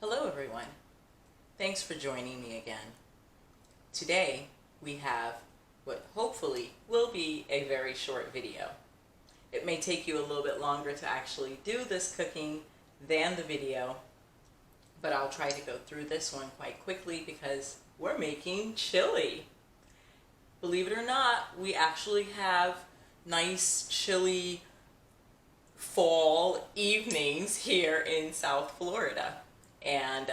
Hello everyone. Thanks for joining me again. Today we have what hopefully will be a very short video. It may take you a little bit longer to actually do this cooking than the video, but I'll try to go through this one quite quickly because we're making chili. Believe it or not, we actually have nice chilly fall evenings here in South Florida. And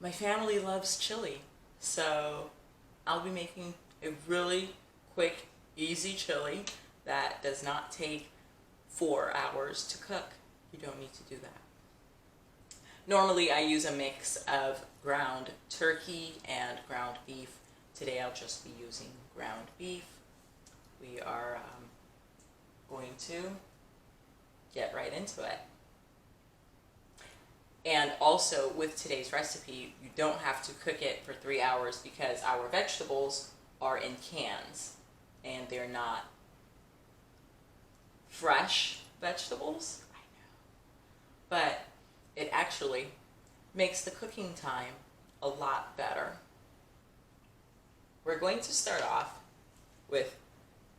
my family loves chili, so I'll be making a really quick, easy chili that does not take 4 hours to cook. You don't need to do that. Normally I use a mix of ground turkey and ground beef. Today I'll just be using ground beef. We are going to get right into it. And also with today's recipe, you don't have to cook it for 3 hours because our vegetables are in cans and they're not fresh vegetables. I know. But it actually makes the cooking time a lot better. We're going to start off with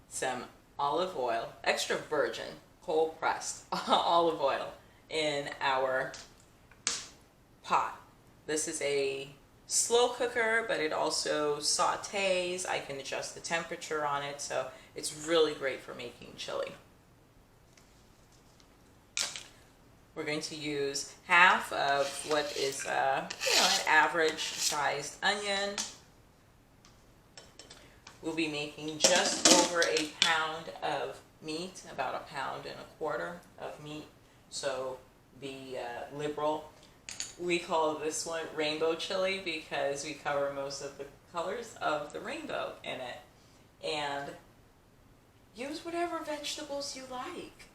some olive oil, extra virgin, cold pressed olive oil in our pot. This is a slow cooker, but it also sautés. I can adjust the temperature on it, so it's really great for making chili. We're going to use half of what is an average sized onion. We'll be making just over a pound of meat, about 1.25 pounds of meat, so be liberal. We call this one rainbow chili because we cover most of the colors of the rainbow in it. And use whatever vegetables you like.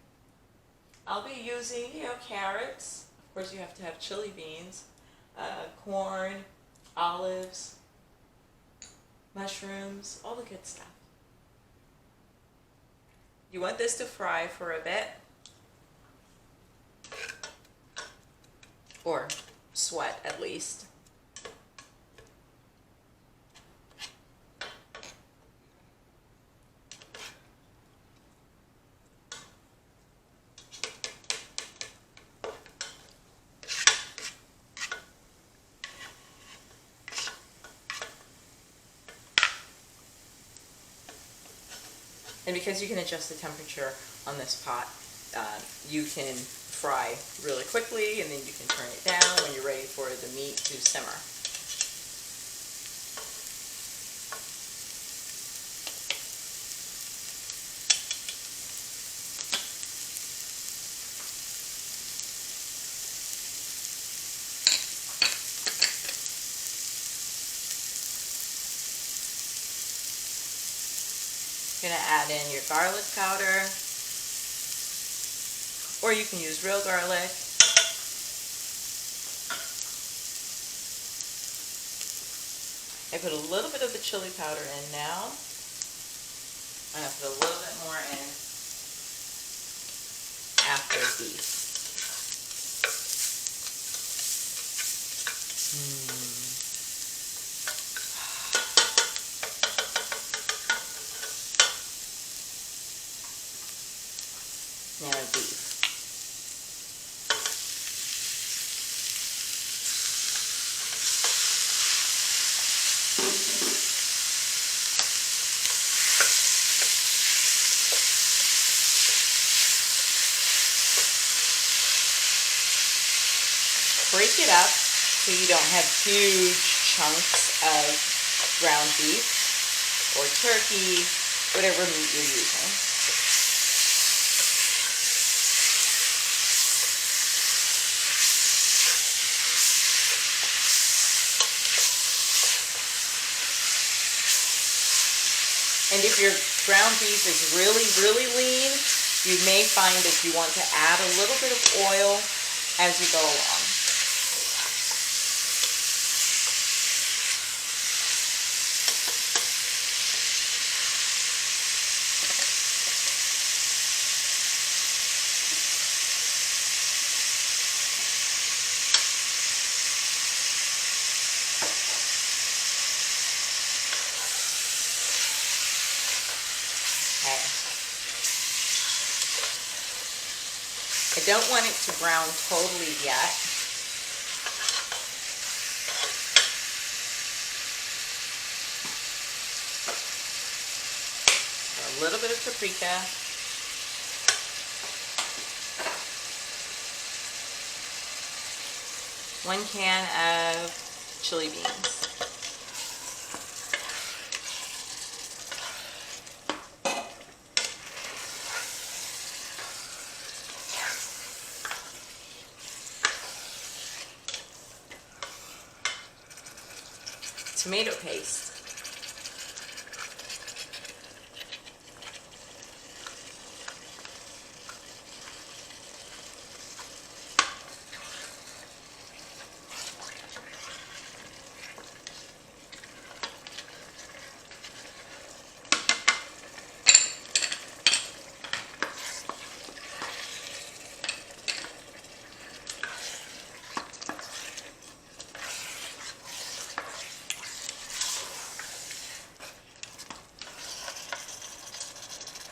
I'll be using, carrots. Of course, you have to have chili beans, corn, olives, mushrooms, all the good stuff. You want this to fry for a bit, or sweat at least. And because you can adjust the temperature on this pot, you can fry really quickly, and then you can turn it down when you're ready for the meat to simmer. You're going to add in your garlic powder, or you can use real garlic. I put a little bit of the chili powder in now. I'm going to put a little bit more in after beef. Now beef. Break it up so you don't have huge chunks of ground beef or turkey, whatever meat you're using. And if your ground beef is really, really lean, you may find that you want to add a little bit of oil as you go along. I don't want it to brown totally yet. A little bit of paprika. One can of chili beans. Tomato paste.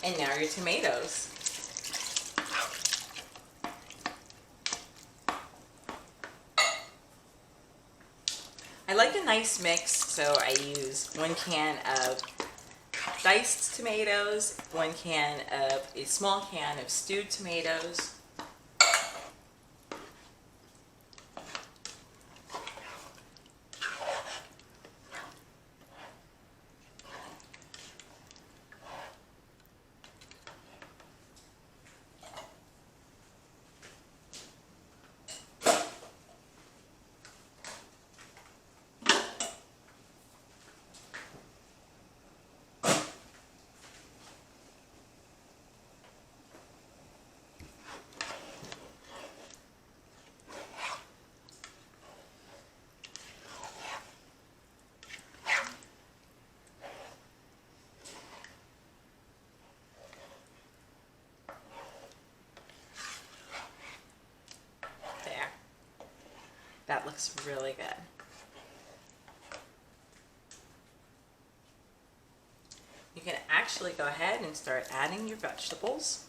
And now your tomatoes. I like a nice mix, so I use 1 can of diced tomatoes, a small can of stewed tomatoes, there. That looks really good. You can actually go ahead and start adding your vegetables.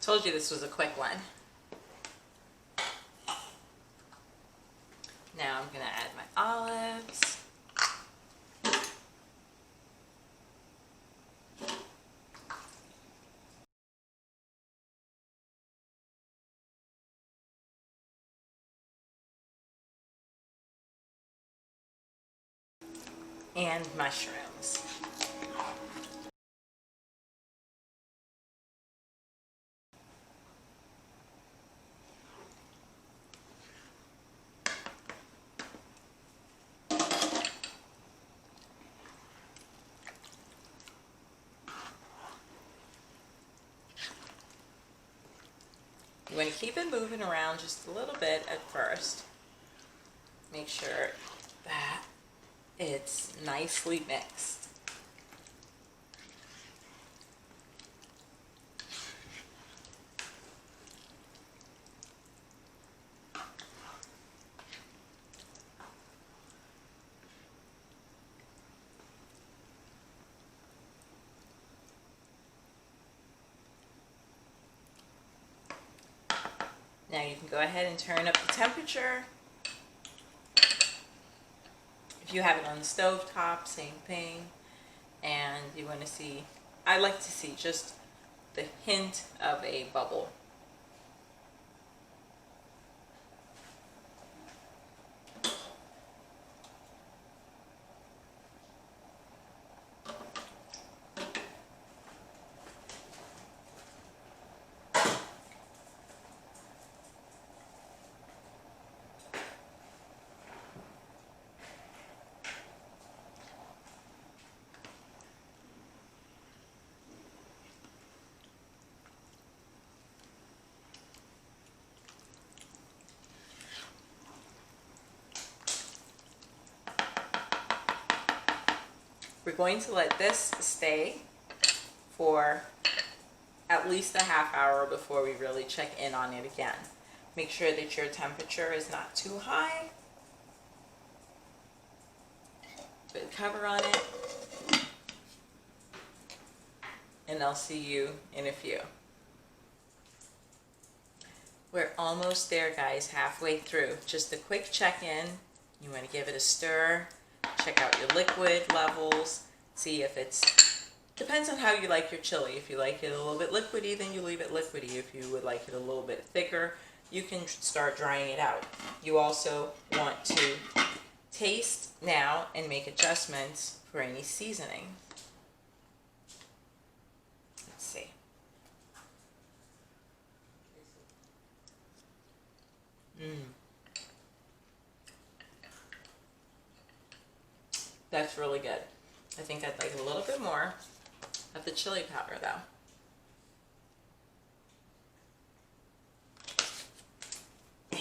Told you this was a quick one. Now I'm going to add my olives. And mushrooms. You want to keep it moving around just a little bit at first. Make sure that it's nicely mixed. Now you can go ahead and turn up the temperature. If you have it on the stove top, same thing. And you want to see, I like to see just the hint of a bubble. We're going to let this stay for at least a half hour before we really check in on it again. Make sure that your temperature is not too high. Put a cover on it. And I'll see you in a few. We're almost there, guys, halfway through. Just a quick check-in. You want to give it a stir, check out your liquid levels, see if it's, depends on how you like your chili. If you like it a little bit liquidy, then you leave it liquidy. If you would like it a little bit thicker, you can start drying it out. You also want to taste now and make adjustments for any seasoning. Let's see. That's really good. I think I'd like a little bit more of the chili powder though. And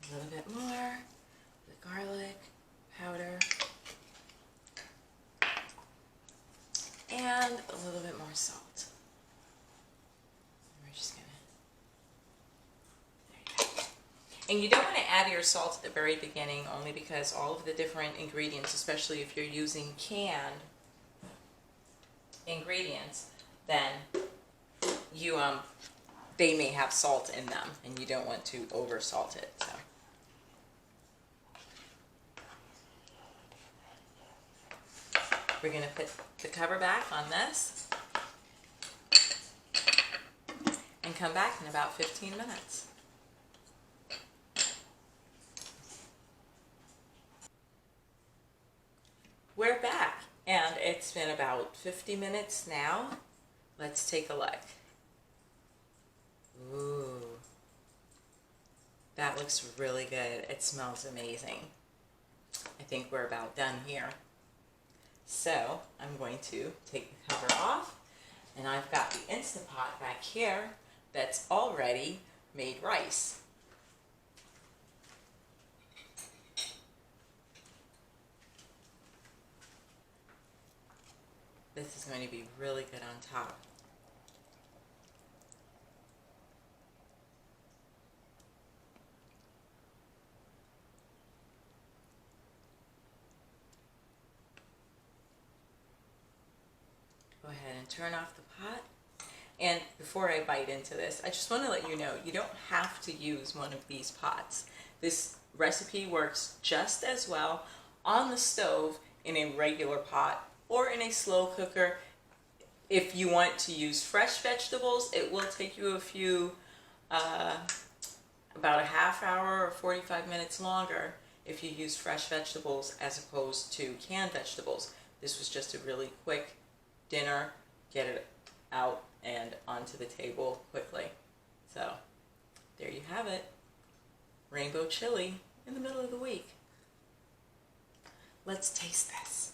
a little bit more, the garlic powder. And a little bit more salt. We're just gonna, there you go. And you don't want to add your salt at the very beginning, only because all of the different ingredients, especially if you're using canned ingredients, then you they may have salt in them, and you don't want to over salt it. So. We're going to put the cover back on this and come back in about 15 minutes. We're back, and it's been about 50 minutes now. Let's take a look. Ooh, that looks really good. It smells amazing. I think we're about done here. So I'm going to take the cover off, and I've got the Instant Pot back here that's already made rice. This is going to be really good on top. Go ahead and turn off the pot. And before I bite into this, I just want to let you know, you don't have to use one of these pots. This recipe works just as well on the stove in a regular pot or in a slow cooker. If you want to use fresh vegetables, it will take you a few, about a half hour or 45 minutes longer if you use fresh vegetables as opposed to canned vegetables. This was just a really quick dinner, get it out and onto the table quickly. So there you have it, rainbow chili in the middle of the week. Let's taste this.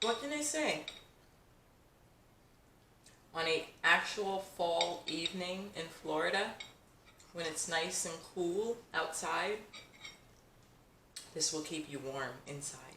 What can I say? On an actual fall evening in Florida, when it's nice and cool outside, this will keep you warm inside.